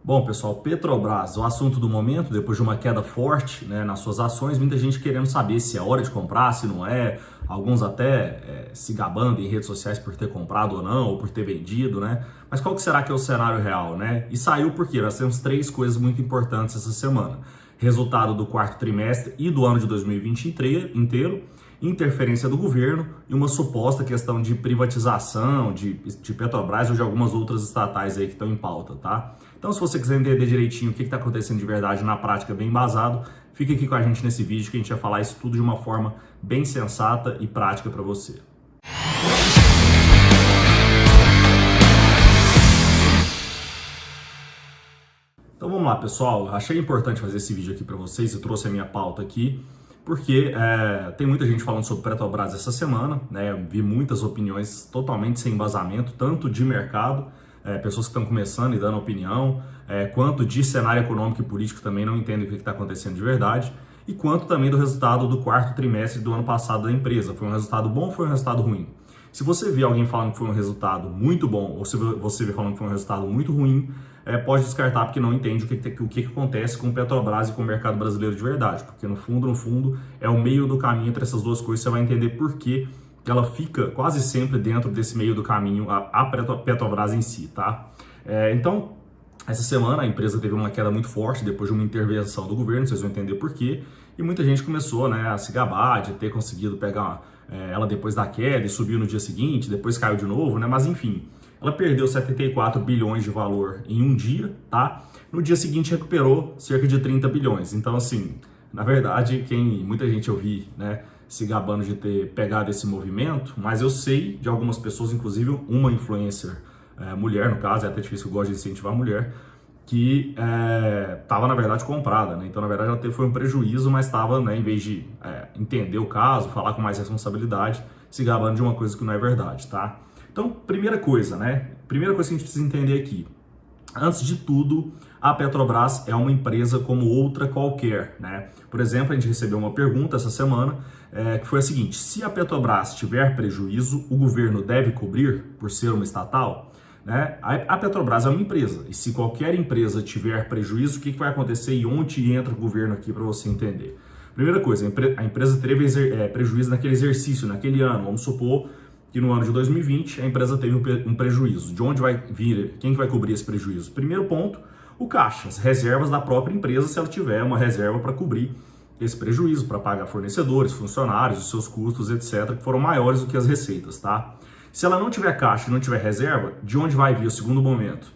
Bom, pessoal, Petrobras, o assunto do momento, depois de uma queda forte, né, nas suas ações, muita gente querendo saber se é hora de comprar, se não é, alguns até se gabando em redes sociais por ter comprado ou não, ou por ter vendido, né? Mas qual que será que é o cenário real, né? E saiu porque nós temos três coisas muito importantes essa semana. Resultado do quarto trimestre e do ano de 2023 inteiro, interferência do governo e uma suposta questão de privatização de Petrobras ou de algumas outras estatais aí que estão em pauta, tá? Então, se você quiser entender direitinho o que está acontecendo de verdade na prática, bem embasado, fica aqui com a gente nesse vídeo que a gente vai falar isso tudo de uma forma bem sensata e prática para você. Então vamos lá, pessoal. Achei importante fazer esse vídeo aqui para vocês e trouxe a minha pauta aqui, porque tem muita gente falando sobre Petrobras essa semana, né? Eu vi muitas opiniões totalmente sem embasamento, tanto de mercado, pessoas que estão começando e dando opinião, quanto de cenário econômico e político também não entendem o que está acontecendo de verdade, e quanto também do resultado do quarto trimestre do ano passado da empresa. Foi um resultado bom ou foi um resultado ruim? Se você vê alguém falando que foi um resultado muito bom, ou se você vê falando que foi um resultado muito ruim, pode descartar porque não entende o que acontece com Petrobras e com o mercado brasileiro de verdade. Porque no fundo, é o meio do caminho entre essas duas coisas. Você vai entender por que ela fica quase sempre dentro desse meio do caminho, a Petrobras em si, tá? Então, essa semana a empresa teve uma queda muito forte depois de uma intervenção do governo, vocês vão entender por quê. E muita gente começou, né, a se gabar de ter conseguido pegar ela depois da queda e subiu no dia seguinte, depois caiu de novo, né? Mas enfim, ela perdeu 74 bilhões de valor em um dia, tá? No dia seguinte recuperou cerca de 30 bilhões. Então, assim, na verdade, muita gente eu vi, né, se gabando de ter pegado esse movimento, mas eu sei de algumas pessoas, inclusive uma influencer, mulher no caso, é até difícil, eu gosto de incentivar a mulher, que estava, na verdade, comprada, né? Então, na verdade, ela foi um prejuízo, mas estava, né, em vez de entender o caso, falar com mais responsabilidade, se gabando de uma coisa que não é verdade, tá? Então, primeira coisa que a gente precisa entender aqui. Antes de tudo, a Petrobras é uma empresa como outra qualquer, né? Por exemplo, a gente recebeu uma pergunta essa semana, que foi a seguinte: se a Petrobras tiver prejuízo, o governo deve cobrir por ser uma estatal? Né? A Petrobras é uma empresa, e se qualquer empresa tiver prejuízo, o que vai acontecer e onde entra o governo aqui para você entender? Primeira coisa, a empresa teve prejuízo naquele exercício, naquele ano. Vamos supor que no ano de 2020 a empresa teve um prejuízo. De onde vai vir? Quem vai cobrir esse prejuízo? Primeiro ponto, o caixa, as reservas da própria empresa, se ela tiver uma reserva para cobrir esse prejuízo, para pagar fornecedores, funcionários, os seus custos, etc., que foram maiores do que as receitas, tá? Se ela não tiver caixa e não tiver reserva, de onde vai vir o segundo momento?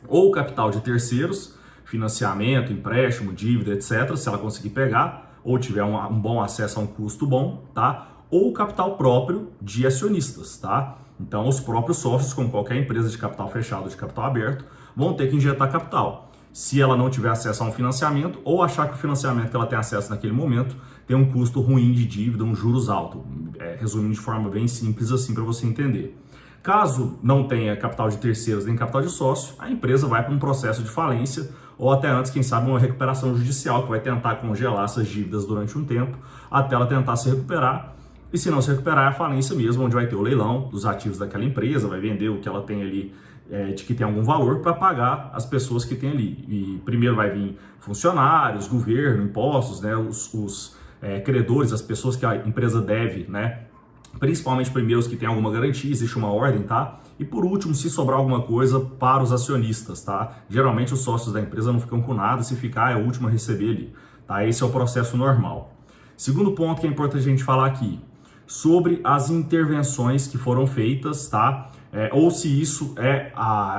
Ou o capital de terceiros, financiamento, empréstimo, dívida, etc., se ela conseguir pegar, ou tiver um bom acesso a um custo bom, tá? Ou o capital próprio de acionistas, tá? Então, os próprios sócios, como qualquer empresa de capital fechado ou de capital aberto, vão ter que injetar capital. Se ela não tiver acesso a um financiamento, ou achar que o financiamento que ela tem acesso naquele momento tem um custo ruim de dívida, um juros alto. Resumindo de forma bem simples assim para você entender. Caso não tenha capital de terceiros nem capital de sócio, a empresa vai para um processo de falência, ou até antes, quem sabe, uma recuperação judicial, que vai tentar congelar essas dívidas durante um tempo, até ela tentar se recuperar. E se não se recuperar, é a falência mesmo, onde vai ter o leilão dos ativos daquela empresa, vai vender o que ela tem ali, de que tem algum valor, para pagar as pessoas que tem ali. E primeiro vai vir funcionários, governo, impostos, né, os credores, as pessoas que a empresa deve, né, principalmente primeiro os que têm alguma garantia, existe uma ordem, tá? E por último, se sobrar alguma coisa, para os acionistas, tá? Geralmente os sócios da empresa não ficam com nada, se ficar é o último a receber ali, tá? Esse é o processo normal. Segundo ponto que é importante a gente falar aqui, sobre as intervenções que foram feitas, tá? Ou se isso é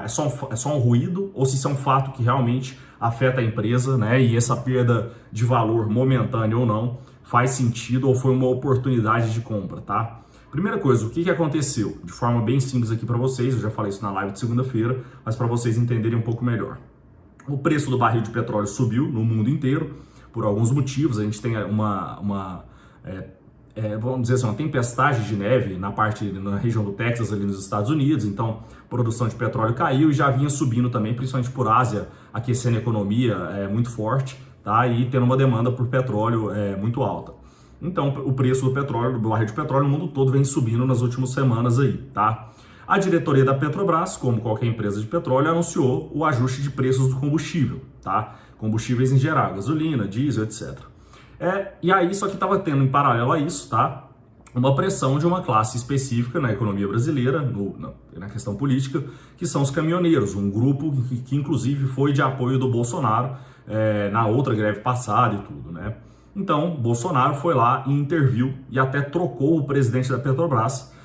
só um ruído, ou se isso é um fato que realmente afeta a empresa, né? E essa perda de valor momentânea ou não faz sentido ou foi uma oportunidade de compra, tá? Primeira coisa, o que aconteceu? De forma bem simples aqui para vocês, eu já falei isso na live de segunda-feira, mas para vocês entenderem um pouco melhor. O preço do barril de petróleo subiu no mundo inteiro por alguns motivos. A gente tem vamos dizer assim, uma tempestade de neve na região do Texas, ali nos Estados Unidos. Então, a produção de petróleo caiu e já vinha subindo também, principalmente por Ásia, aquecendo a economia muito forte, tá? E tendo uma demanda por petróleo muito alta. Então, o preço do petróleo, do barril de petróleo no mundo todo vem subindo nas últimas semanas aí, tá? A diretoria da Petrobras, como qualquer empresa de petróleo, anunciou o ajuste de preços do combustível, tá? Combustíveis em geral, gasolina, diesel, etc. E aí, só que estava tendo em paralelo a isso, tá? Uma pressão de uma classe específica na economia brasileira, na questão política, que são os caminhoneiros, um grupo que inclusive foi de apoio do Bolsonaro na outra greve passada e tudo, né? Então, Bolsonaro foi lá e interviu e até trocou o presidente da Petrobras,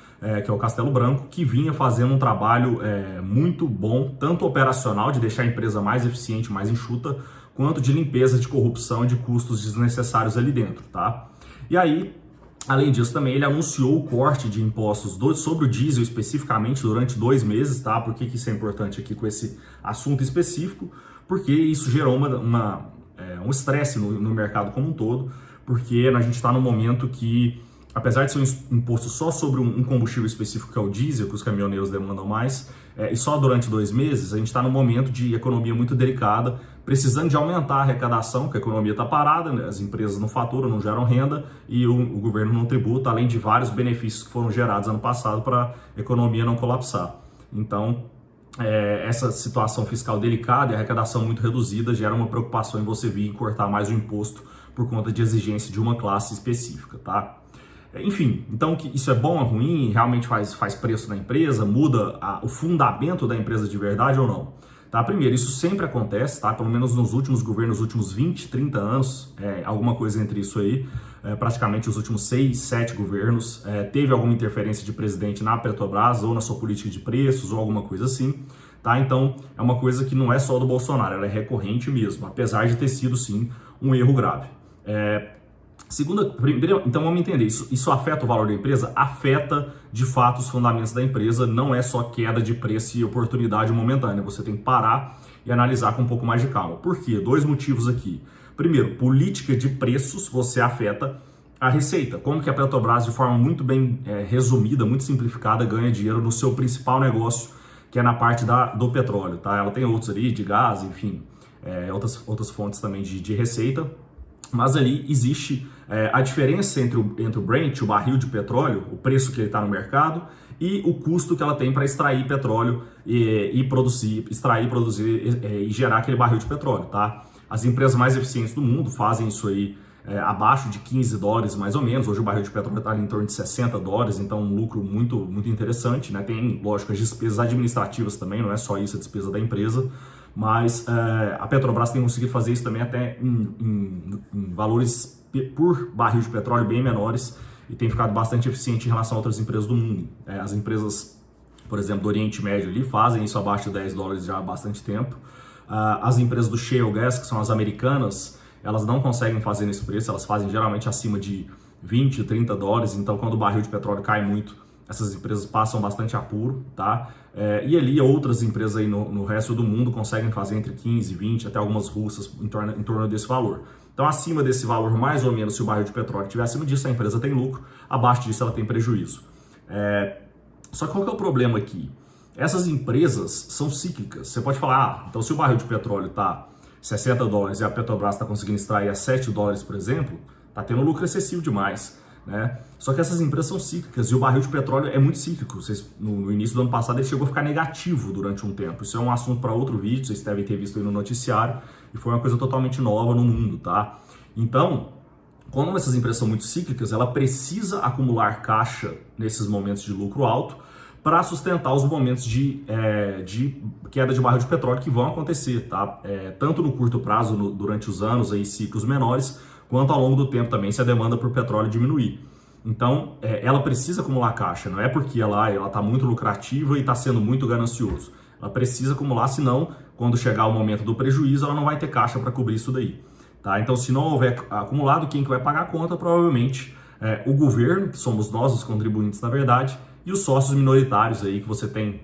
que é o Castelo Branco, que vinha fazendo um trabalho muito bom, tanto operacional, de deixar a empresa mais eficiente, mais enxuta, quanto de limpeza de corrupção e de custos desnecessários ali dentro, tá? E aí, além disso, também ele anunciou o corte de impostos sobre o diesel especificamente durante 2 meses, tá? Por que isso é importante aqui com esse assunto específico? Porque isso gerou um estresse no mercado como um todo, porque a gente está num momento que, apesar de ser um imposto só sobre um combustível específico, que é o diesel, que os caminhoneiros demandam mais, e só durante 2 meses, a gente está num momento de economia muito delicada, precisando de aumentar a arrecadação, que a economia está parada, né? As empresas não faturam, não geram renda e o governo não tributa, além de vários benefícios que foram gerados ano passado para a economia não colapsar. Então, essa situação fiscal delicada e arrecadação muito reduzida gera uma preocupação em você vir cortar mais o imposto por conta de exigência de uma classe específica, tá? Enfim, então que isso é bom ou ruim, realmente faz preço na empresa, muda o fundamento da empresa de verdade ou não? Tá? Primeiro, isso sempre acontece, tá? Pelo menos nos últimos governos, nos últimos 20, 30 anos, alguma coisa entre isso aí, praticamente os últimos 6, 7 governos, teve alguma interferência de presidente na Petrobras ou na sua política de preços ou alguma coisa assim, tá? Então, é uma coisa que não é só do Bolsonaro, ela é recorrente mesmo, apesar de ter sido, sim, um erro grave. Então vamos entender, isso afeta o valor da empresa? Afeta de fato os fundamentos da empresa, não é só queda de preço e oportunidade momentânea, você tem que parar e analisar com um pouco mais de calma. Por quê? 2 motivos aqui. Primeiro, política de preços, você afeta a receita. Como que a Petrobras, de forma muito bem resumida, muito simplificada, ganha dinheiro no seu principal negócio, que é na parte do petróleo, tá? Ela tem outros ali, de gás, enfim, outras fontes também de receita. Mas ali existe a diferença entre o Brent, o barril de petróleo, o preço que ele está no mercado, e o custo que ela tem para extrair petróleo e produzir e gerar aquele barril de petróleo, tá? As empresas mais eficientes do mundo fazem isso aí abaixo de $15 mais ou menos. Hoje o barril de petróleo está em torno de $60, então um lucro muito, muito interessante, né? Tem, lógico, as despesas administrativas também, não é só isso a despesa da empresa. Mas a Petrobras tem conseguido fazer isso também até em valores por barril de petróleo bem menores e tem ficado bastante eficiente em relação a outras empresas do mundo. As empresas, por exemplo, do Oriente Médio ali fazem isso abaixo de $10 já há bastante tempo. As empresas do Shale Gas, que são as americanas, elas não conseguem fazer nesse preço, elas fazem geralmente acima de $20, $30, então quando o barril de petróleo cai muito, essas empresas passam bastante apuro, tá? E ali outras empresas aí no resto do mundo conseguem fazer entre 15, 20, até algumas russas em torno desse valor. Então, acima desse valor, mais ou menos, se o barril de petróleo estiver acima disso, a empresa tem lucro, abaixo disso ela tem prejuízo. Só que qual que é o problema aqui? Essas empresas são cíclicas. Você pode falar, então se o barril de petróleo está $60 e a Petrobras está conseguindo extrair a $7, por exemplo, está tendo lucro excessivo demais, né? Só que essas empresas são cíclicas e o barril de petróleo é muito cíclico. No início do ano passado ele chegou a ficar negativo durante um tempo. Isso é um assunto para outro vídeo, vocês devem ter visto aí no noticiário, e foi uma coisa totalmente nova no mundo, tá? Então, como essas empresas são muito cíclicas, ela precisa acumular caixa nesses momentos de lucro alto para sustentar os momentos de queda de barril de petróleo que vão acontecer, tá? Tanto no curto prazo, durante os anos, aí, ciclos menores, quanto ao longo do tempo também, se a demanda por petróleo diminuir. Então, ela precisa acumular caixa, não é porque ela está muito lucrativa e está sendo muito ganancioso. Ela precisa acumular, senão, quando chegar o momento do prejuízo, ela não vai ter caixa para cobrir isso daí. Tá? Então, se não houver acumulado, quem que vai pagar a conta? Provavelmente o governo, que somos nós, os contribuintes, na verdade, e os sócios minoritários aí, que você tem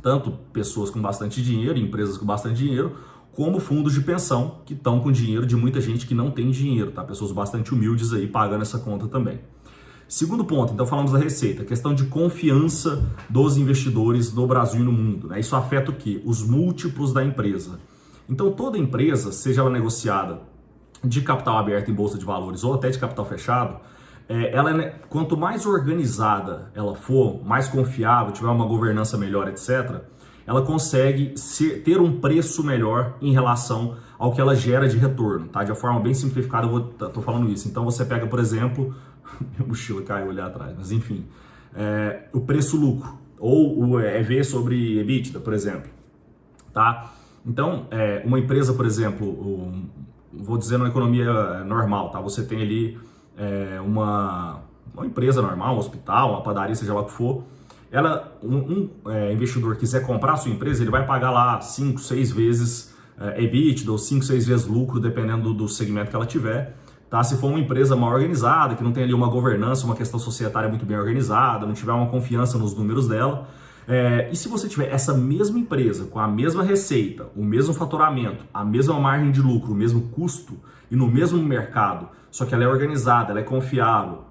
tanto pessoas com bastante dinheiro, empresas com bastante dinheiro, como fundos de pensão, que estão com dinheiro de muita gente que não tem dinheiro, tá? Pessoas bastante humildes aí pagando essa conta também. Segundo ponto, então falamos da receita, questão de confiança dos investidores no Brasil e no mundo, né? Isso afeta o quê? Os múltiplos da empresa. Então toda empresa, seja ela negociada de capital aberto em bolsa de valores ou até de capital fechado, quanto mais organizada ela for, mais confiável, tiver uma governança melhor, etc., ela consegue ter um preço melhor em relação ao que ela gera de retorno, tá? De uma forma bem simplificada, tô falando isso. Então você pega, por exemplo, minha mochila caiu ali atrás, mas enfim, o preço-lucro, ou o EV sobre EBITDA, por exemplo, tá? Então, uma empresa, por exemplo, vou dizer numa economia normal, tá? Você tem ali uma empresa normal, um hospital, uma padaria, seja lá o que for, investidor quiser comprar a sua empresa, ele vai pagar lá 5, 6 vezes EBITDA ou 5, 6 vezes lucro, dependendo do segmento que ela tiver. Tá? Se for uma empresa mal organizada, que não tem ali uma governança, uma questão societária muito bem organizada, não tiver uma confiança nos números dela, e se você tiver essa mesma empresa com a mesma receita, o mesmo faturamento, a mesma margem de lucro, o mesmo custo e no mesmo mercado, só que ela é organizada, ela é confiável,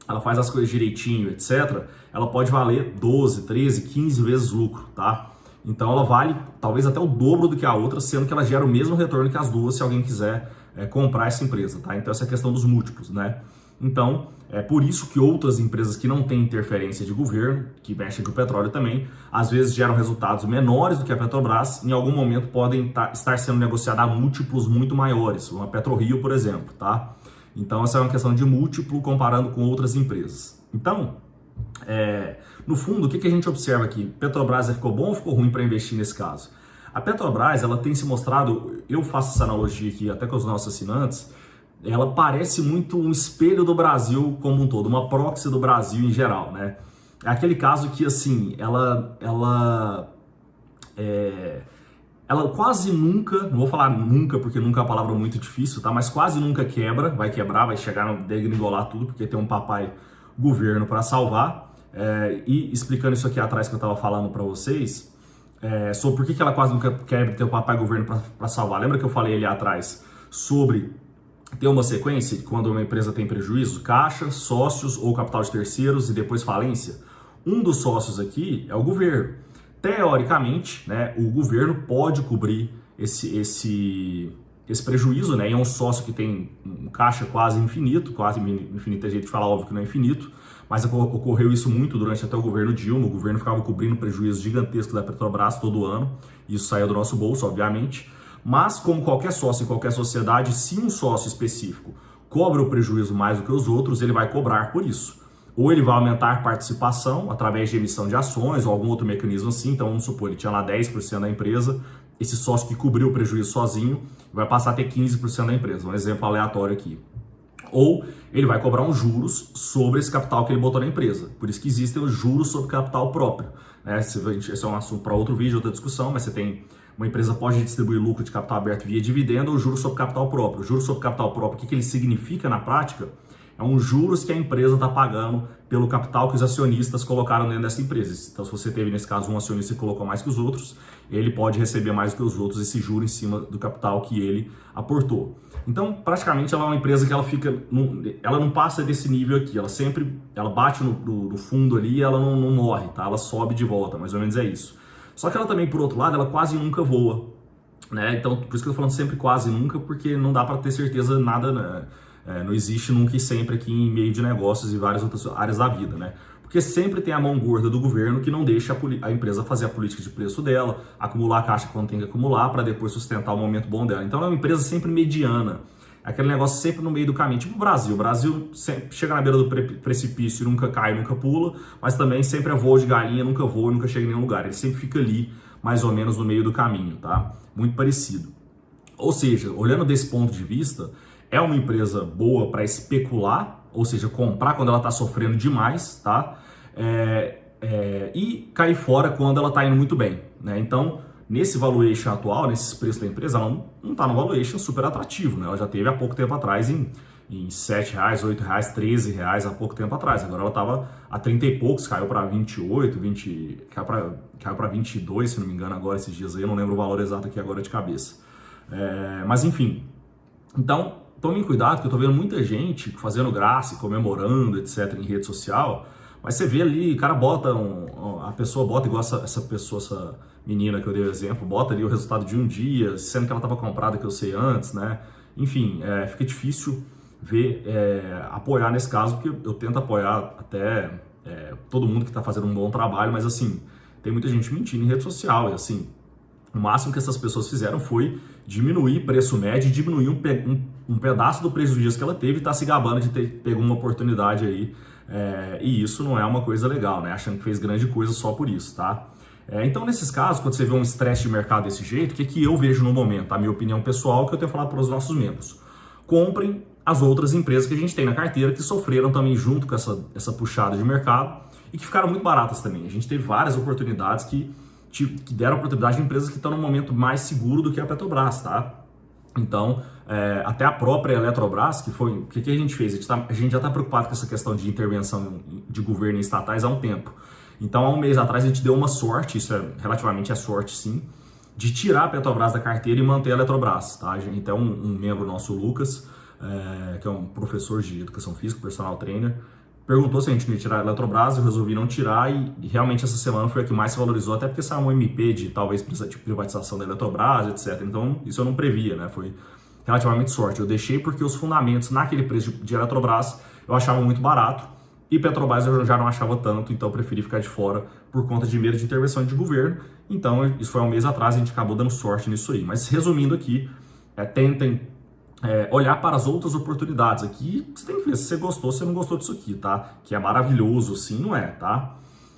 ela faz as coisas direitinho, etc., ela pode valer 12, 13, 15 vezes lucro, tá? Então ela vale talvez até o dobro do que a outra, sendo que ela gera o mesmo retorno que as duas, se alguém quiser comprar essa empresa, tá? Então essa é a questão dos múltiplos, né? Então, é por isso que outras empresas que não têm interferência de governo, que mexem com o petróleo também, às vezes geram resultados menores do que a Petrobras, em algum momento podem estar sendo negociadas a múltiplos muito maiores, uma PetroRio, por exemplo, tá? Então, essa é uma questão de múltiplo comparando com outras empresas. Então, no fundo, o que a gente observa aqui? Petrobras ficou bom ou ficou ruim para investir nesse caso? A Petrobras, ela tem se mostrado, eu faço essa analogia aqui até com os nossos assinantes, ela parece muito um espelho do Brasil como um todo, uma proxy do Brasil em geral, né? É aquele caso que, assim, ela quase nunca, não vou falar nunca porque nunca é uma palavra muito difícil, tá? Mas quase nunca quebra, vai quebrar, vai chegar no degringolar tudo, porque tem um papai governo para salvar. E explicando isso aqui atrás que eu estava falando para vocês, sobre por que ela quase nunca quebra e tem um papai governo para salvar. Lembra que eu falei ali atrás sobre ter uma sequência de quando uma empresa tem prejuízo, caixa, sócios ou capital de terceiros e depois falência? Um dos sócios aqui é o governo. Teoricamente, né, o governo pode cobrir esse prejuízo, né? E é um sócio que tem um caixa quase infinito é jeito de falar, óbvio que não é infinito, mas ocorreu isso muito durante até o governo Dilma. O governo ficava cobrindo prejuízo gigantesco da Petrobras todo ano, isso saía do nosso bolso, obviamente. Mas, como qualquer sócio em qualquer sociedade, se um sócio específico cobra o prejuízo mais do que os outros, ele vai cobrar por isso. Ou ele vai aumentar a participação através de emissão de ações ou algum outro mecanismo assim. Então, vamos supor, ele tinha lá 10% da empresa, esse sócio que cobriu o prejuízo sozinho vai passar a ter 15% da empresa. Um exemplo aleatório aqui. Ou ele vai cobrar uns juros sobre esse capital que ele botou na empresa. Por isso que existem os juros sobre capital próprio. Esse é um assunto para outro vídeo, outra discussão, mas você tem... Uma empresa pode distribuir lucro de capital aberto via dividendo ou juros sobre capital próprio. O juros sobre capital próprio, o que ele significa na prática? É um juros que a empresa está pagando pelo capital que os acionistas colocaram dentro dessa empresa. Então, se você teve, nesse caso, um acionista que colocou mais que os outros, ele pode receber mais do que os outros esse juro em cima do capital que ele aportou. Então, praticamente, ela é uma empresa que ela não passa desse nível aqui. Ela bate no fundo ali e ela não morre, tá? Ela sobe de volta, mais ou menos é isso. Só que ela também, por outro lado, ela quase nunca voa, né? Então, por isso que eu tô falando sempre quase nunca, porque não dá para ter certeza nada, né? Não existe nunca e sempre aqui em meio de negócios e várias outras áreas da vida, né? Porque sempre tem a mão gorda do governo que não deixa a empresa fazer a política de preço dela, acumular a caixa quando tem que acumular para depois sustentar o momento bom dela. Então, é uma empresa sempre mediana. Aquele negócio sempre no meio do caminho, tipo o Brasil. O Brasil sempre chega na beira do precipício e nunca cai, nunca pula, mas também sempre é voo de galinha, nunca voa e nunca chega em nenhum lugar. Ele sempre fica ali, mais ou menos no meio do caminho, tá? Muito parecido. Ou seja, olhando desse ponto de vista, é uma empresa boa para especular, ou seja, comprar quando ela está sofrendo demais, tá? E cair fora quando ela está indo muito bem, né? Então, nesse valuation atual, nesses preços da empresa, ela não está no valuation super atrativo, né? Ela já teve há pouco tempo atrás em R$7, R$8, R$13 há pouco tempo atrás. Agora ela estava a 30 e poucos, caiu para 28, caiu para 22, se não me engano, agora esses dias aí. Eu não lembro o valor exato aqui agora de cabeça. Mas enfim, então tomem cuidado, que eu estou vendo muita gente fazendo graça, comemorando, etc. em rede social. Mas você vê ali, o cara bota, a pessoa bota igual essa menina que eu dei o exemplo, bota ali o resultado de um dia, sendo que ela estava comprada, que eu sei antes, né? Enfim, fica difícil apoiar nesse caso, porque eu tento apoiar até todo mundo que está fazendo um bom trabalho, mas assim, tem muita gente mentindo em rede social, e assim, o máximo que essas pessoas fizeram foi diminuir preço médio, diminuir um pedaço do prejuízo que ela teve e tá se gabando de ter pego uma oportunidade aí, e isso não é uma coisa legal, né? Achando que fez grande coisa só por isso, tá? Então, nesses casos, quando você vê um estresse de mercado desse jeito, o que eu vejo no momento? A minha opinião pessoal, que eu tenho falado para os nossos membros. Comprem as outras empresas que a gente tem na carteira que sofreram também junto com essa puxada de mercado e que ficaram muito baratas também. A gente teve várias oportunidades que deram oportunidade de empresas que estão num momento mais seguro do que a Petrobras, tá? Então, até a própria Eletrobras, o que a gente fez? A gente já está preocupado com essa questão de intervenção de governo em estatais há um tempo. Então, há um mês atrás, a gente deu uma sorte, isso relativamente sorte sim, de tirar a Petrobras da carteira e manter a Eletrobras, tá? A gente tem um membro nosso, o Lucas, que é um professor de educação física, personal trainer, perguntou se a gente não ia tirar a Eletrobras, eu resolvi não tirar e realmente essa semana foi a que mais se valorizou, até porque saiu um MP de talvez de privatização da Eletrobras, etc. Então, isso eu não previa, né? Foi relativamente sorte. Eu deixei porque os fundamentos naquele preço de Eletrobras eu achava muito barato e Petrobras eu já não achava tanto, então eu preferi ficar de fora por conta de medo de intervenção de governo. Então, isso foi há um mês atrás, a gente acabou dando sorte nisso aí. Mas resumindo aqui, tentem olhar para as outras oportunidades aqui. Você tem que ver se você gostou, se você não gostou disso aqui, tá? Que é maravilhoso, sim, não é, tá?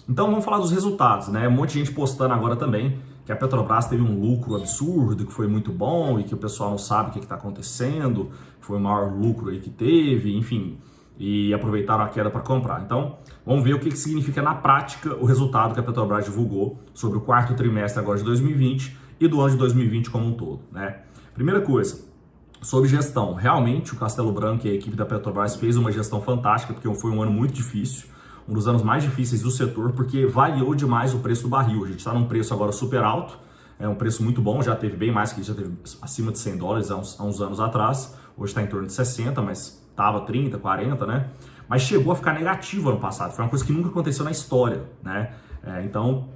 Então vamos falar dos resultados, né? Um monte de gente postando agora também que a Petrobras teve um lucro absurdo, que foi muito bom e que o pessoal não sabe o que está acontecendo, que foi o maior lucro aí que teve, enfim, e aproveitaram a queda para comprar. Então vamos ver o que significa na prática o resultado que a Petrobras divulgou sobre o quarto trimestre agora de 2020 e do ano de 2020 como um todo, né? Primeira coisa, sobre gestão, realmente o Castelo Branco e a equipe da Petrobras fez uma gestão fantástica, porque foi um ano muito difícil, um dos anos mais difíceis do setor, porque variou demais o preço do barril. A gente está num preço agora super alto, é um preço muito bom, já teve bem mais que isso, já teve acima de $100 há uns anos atrás, hoje está em torno de 60, mas estava 30, 40, né? Mas chegou a ficar negativo ano passado, foi uma coisa que nunca aconteceu na história, né? Então,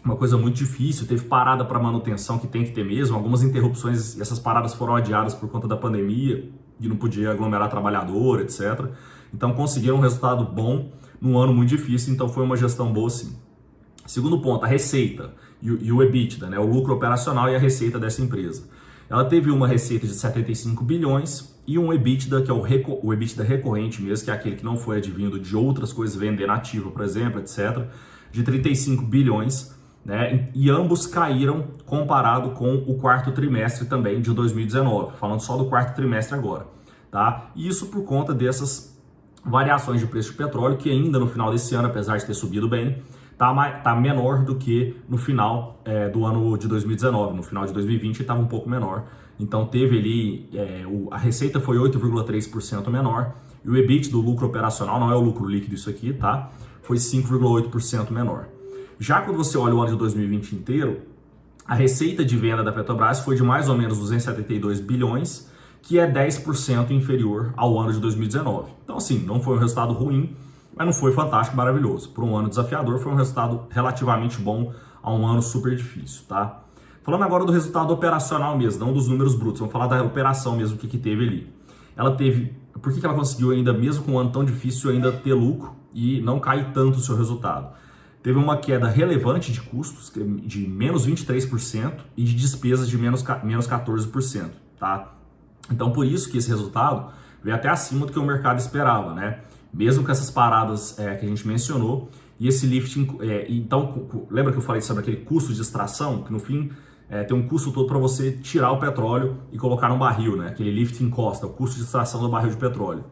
uma coisa muito difícil, teve parada para manutenção que tem que ter mesmo, algumas interrupções e essas paradas foram adiadas por conta da pandemia e não podia aglomerar trabalhador, etc. Então conseguiram um resultado bom num ano muito difícil, então foi uma gestão boa sim. Segundo ponto, a receita e o EBITDA, né, o lucro operacional e a receita dessa empresa. Ela teve uma receita de 75 bilhões e um EBITDA, que é o EBITDA recorrente mesmo, que é aquele que não foi advindo de outras coisas, vender ativo, por exemplo, etc., de 35 bilhões, né? E ambos caíram comparado com o quarto trimestre também de 2019, falando só do quarto trimestre agora, tá? E isso por conta dessas variações de preço de petróleo, que ainda no final desse ano, apesar de ter subido bem, tá menor do que no final do ano de 2019, no final de 2020 estava um pouco menor, então teve ali, a receita foi 8,3% menor, e o EBIT do lucro operacional, não é o lucro líquido isso aqui, tá? Foi 5,8% menor. Já quando você olha o ano de 2020 inteiro, a receita de venda da Petrobras foi de mais ou menos 272 bilhões, que é 10% inferior ao ano de 2019. Então, assim, não foi um resultado ruim, mas não foi fantástico, maravilhoso. Para um ano desafiador, foi um resultado relativamente bom a um ano super difícil, tá? Falando agora do resultado operacional mesmo, não dos números brutos, vamos falar da operação mesmo, o que teve ali. Ela teve, por que ela conseguiu ainda, mesmo com um ano tão difícil, ainda ter lucro e não cair tanto o seu resultado? Teve uma queda relevante de custos, de menos 23%, e de despesas de menos 14%, tá? Então, por isso que esse resultado veio até acima do que o mercado esperava, né? Mesmo com essas paradas que a gente mencionou, e esse lifting, então, lembra que eu falei sobre aquele custo de extração, que no fim tem um custo todo para você tirar o petróleo e colocar num barril, né? Aquele lifting cost, o custo de extração do barril de petróleo.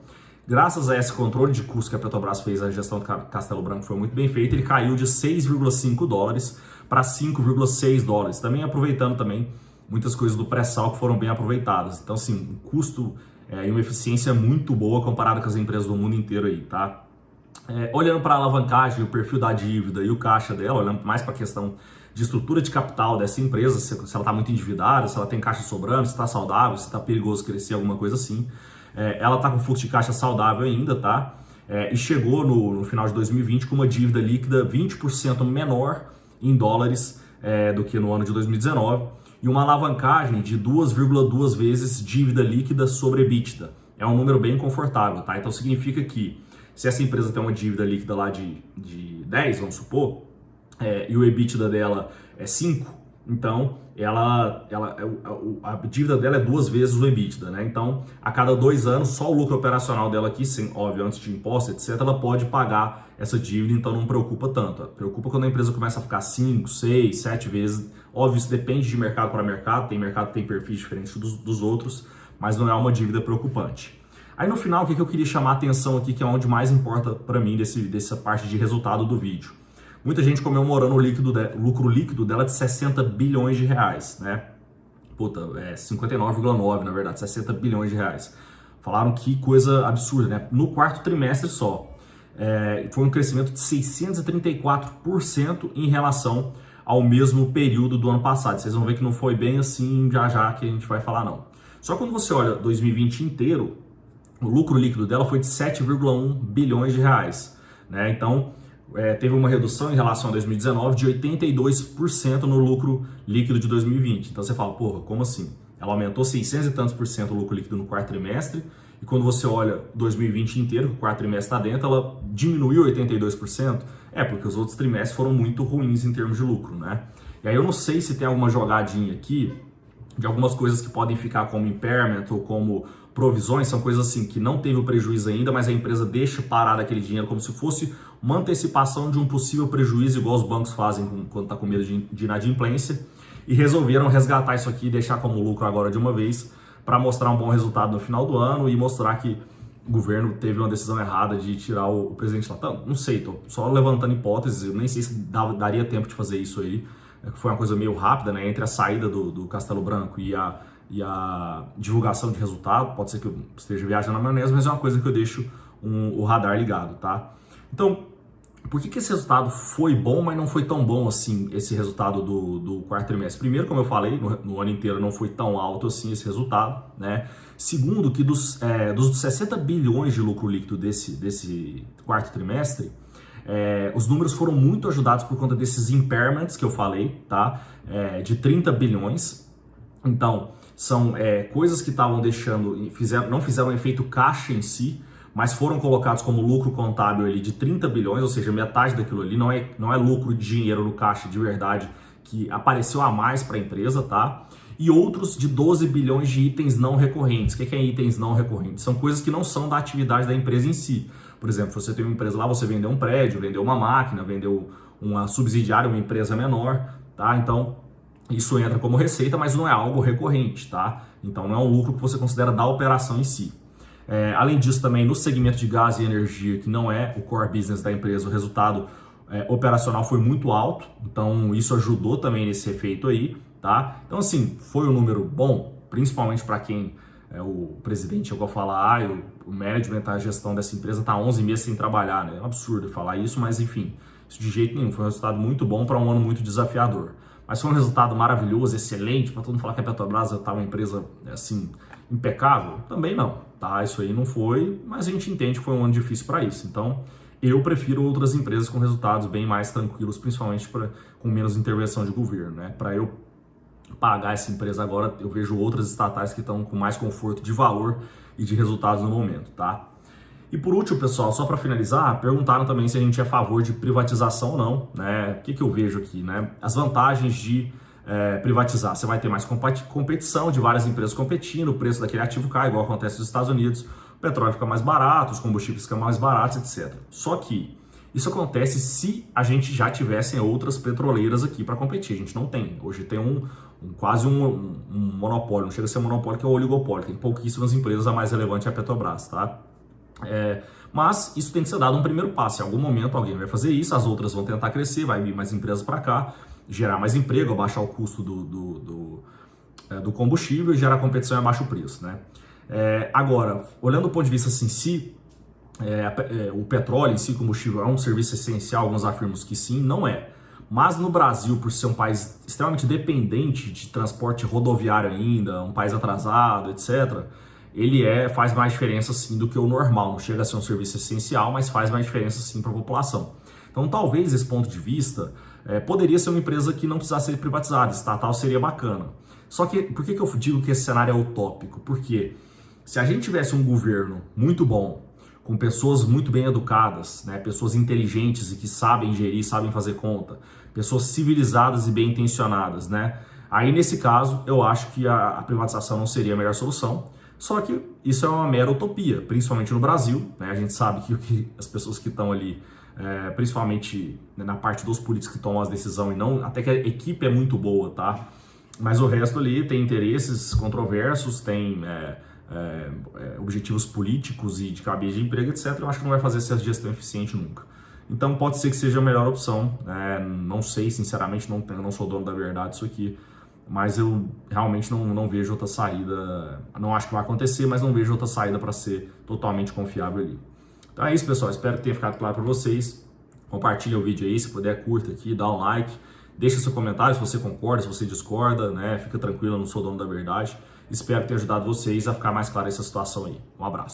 Graças a esse controle de custo que a Petrobras fez, a gestão do Castelo Branco foi muito bem feita, ele caiu de $6,5 para $5,6, também aproveitando também muitas coisas do pré-sal que foram bem aproveitadas. Então, assim, um custo e uma eficiência muito boa comparado com as empresas do mundo inteiro aí, tá? Olhando para a alavancagem, o perfil da dívida e o caixa dela, olhando mais para a questão de estrutura de capital dessa empresa, se ela está muito endividada, se ela tem caixa sobrando, se está saudável, se está perigoso crescer, alguma coisa assim. Ela está com fluxo de caixa saudável ainda, tá? E chegou no final de 2020 com uma dívida líquida 20% menor em dólares do que no ano de 2019 e uma alavancagem de 2,2 vezes dívida líquida sobre EBITDA. é um número bem confortável, tá? Então significa que se essa empresa tem uma dívida líquida lá de 10, vamos supor, e o EBITDA dela é 5, então a dívida dela é 2 vezes o EBITDA, né? Então, a cada 2 anos, só o lucro operacional dela aqui, sem, óbvio, antes de imposto, etc., ela pode pagar essa dívida, então não preocupa tanto. Preocupa quando a empresa começa a ficar 5, 6, 7 vezes. Óbvio, isso depende de mercado para mercado, tem mercado que tem perfis diferentes dos outros, mas não é uma dívida preocupante. Aí no final, o que eu queria chamar a atenção aqui, que é onde mais importa para mim dessa parte de resultado do vídeo. Muita gente comemorando o lucro líquido dela de 60 bilhões de reais, né? Puta, 59,9 na verdade, 60 bilhões de reais. Falaram que coisa absurda, né? No quarto trimestre só. Foi um crescimento de 634% em relação ao mesmo período do ano passado. Vocês vão ver que não foi bem assim já que a gente vai falar não. Só quando você olha 2020 inteiro, o lucro líquido dela foi de 7,1 bilhões de reais, né? Então, teve uma redução em relação a 2019 de 82% no lucro líquido de 2020. Então você fala, porra, como assim? Ela aumentou 600 e tantos por cento o lucro líquido no quarto trimestre, e quando você olha 2020 inteiro, que o quarto trimestre está dentro, ela diminuiu 82%. Porque os outros trimestres foram muito ruins em termos de lucro, né? E aí eu não sei se tem alguma jogadinha aqui de algumas coisas que podem ficar como impairment ou como provisões, são coisas assim que não teve o prejuízo ainda, mas a empresa deixa parar aquele dinheiro como se fosse uma antecipação de um possível prejuízo, igual os bancos fazem quando está com medo de inadimplência, e resolveram resgatar isso aqui e deixar como lucro agora de uma vez, para mostrar um bom resultado no final do ano e mostrar que o governo teve uma decisão errada de tirar o presidente lá. Então, não sei, tô só levantando hipóteses, eu nem sei se daria tempo de fazer isso aí, foi uma coisa meio rápida, né, entre a saída do Castelo Branco e a divulgação de resultado. Pode ser que eu esteja viajando na maionese, mas é uma coisa que eu deixo o radar ligado, tá? Então, por que esse resultado foi bom, mas não foi tão bom assim, esse resultado do quarto trimestre? Primeiro, como eu falei, no ano inteiro não foi tão alto assim esse resultado, né? Segundo, que dos 60 bilhões de lucro líquido desse quarto trimestre, os números foram muito ajudados por conta desses impairments que eu falei, tá? De 30 bilhões. Então, são coisas que estavam não fizeram efeito caixa em si, mas foram colocados como lucro contábil ali de 30 bilhões, ou seja, metade daquilo ali não é lucro de dinheiro no caixa de verdade que apareceu a mais para a empresa, tá? E outros de 12 bilhões de itens não recorrentes. O que é itens não recorrentes? São coisas que não são da atividade da empresa em si. Por exemplo, você tem uma empresa lá, você vendeu um prédio, vendeu uma máquina, vendeu uma subsidiária, uma empresa menor, tá? Então, isso entra como receita, mas não é algo recorrente, tá? Então, não é um lucro que você considera da operação em si. Além disso, também no segmento de gás e energia, que não é o core business da empresa, o resultado operacional foi muito alto, então isso ajudou também nesse efeito aí, tá? Então, assim, foi um número bom, principalmente para quem o presidente chegou a falar, o management, a gestão dessa empresa está 11 meses sem trabalhar, né? É um absurdo falar isso, mas enfim, isso de jeito nenhum, foi um resultado muito bom para um ano muito desafiador. Mas foi um resultado maravilhoso, excelente, para todo mundo falar que a Petrobras está uma empresa, assim, impecável? Também não, tá? Isso aí não foi, mas a gente entende que foi um ano difícil para isso. Então, eu prefiro outras empresas com resultados bem mais tranquilos, principalmente com menos intervenção de governo, né? Para eu pagar essa empresa agora, eu vejo outras estatais que estão com mais conforto de valor e de resultados no momento, tá? E por último, pessoal, só para finalizar, perguntaram também se a gente é a favor de privatização ou não, né? O que eu vejo aqui, né? As vantagens de privatizar. Você vai ter mais competição de várias empresas competindo, o preço daquele ativo cai, igual acontece nos Estados Unidos, o petróleo fica mais barato, os combustíveis ficam mais baratos, etc. Só que isso acontece se a gente já tivesse outras petroleiras aqui para competir. A gente não tem. Hoje tem quase um monopólio, não chega a ser monopólio, que é o oligopólio. Tem pouquíssimas empresas, a mais relevante é a Petrobras, tá? Mas isso tem que ser dado um primeiro passo. Em algum momento alguém vai fazer isso, as outras vão tentar crescer, vai vir mais empresas para cá, gerar mais emprego, abaixar o custo do combustível e gerar competição e abaixar o preço, né? Agora, olhando do ponto de vista assim, se o petróleo em si, combustível, é um serviço essencial, alguns afirmam que sim, não é. Mas no Brasil, por ser um país extremamente dependente de transporte rodoviário ainda, um país atrasado, etc., ele faz mais diferença sim do que o normal. Não chega a ser um serviço essencial, mas faz mais diferença sim para a população. Então, talvez esse ponto de vista poderia ser uma empresa que não precisasse ser privatizada, estatal seria bacana. Só que, por que eu digo que esse cenário é utópico? Porque Se a gente tivesse um governo muito bom, com pessoas muito bem educadas, né, pessoas inteligentes e que sabem gerir, sabem fazer conta, pessoas civilizadas e bem intencionadas, né? Aí nesse caso eu acho que a privatização não seria a melhor solução. Só que isso é uma mera utopia, principalmente no Brasil, né? A gente sabe que as pessoas que estão ali, principalmente na parte dos políticos que tomam as decisões, e não, até que a equipe é muito boa, tá? Mas o resto ali tem interesses controversos, tem objetivos políticos e de cabide de emprego, etc. Eu acho que não vai fazer essa gestão eficiente nunca. Então pode ser que seja a melhor opção. Não sei, sinceramente, não sou dono da verdade disso aqui, mas eu realmente não vejo outra saída. Não acho que vai acontecer, mas não vejo outra saída para ser totalmente confiável ali. Então é isso, pessoal. Espero que tenha ficado claro para vocês. Compartilha o vídeo aí, se puder, curta aqui, dá um like. Deixa seu comentário se você concorda, se você discorda, né? Fica tranquilo, eu não sou dono da verdade. Espero ter ajudado vocês a ficar mais clara essa situação aí. Um abraço.